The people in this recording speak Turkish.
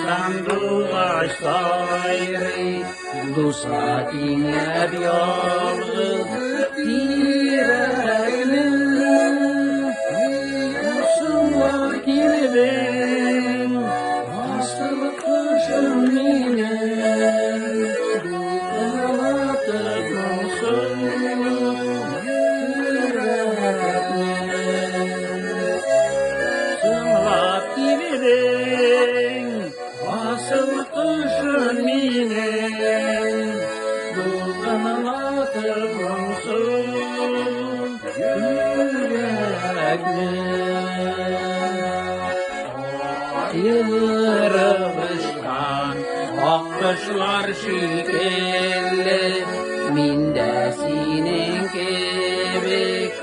Sandığa şairi Dusa dinler yalnız yüreğini Yaşımlar girbin Hastalık kışım yine Ağlatır konsun yüreğini Sınlat girbin Asıl kışın yine Dulkanılatır konsun yürekli Yırmışkan akışlar şikelli Mindesinin kebek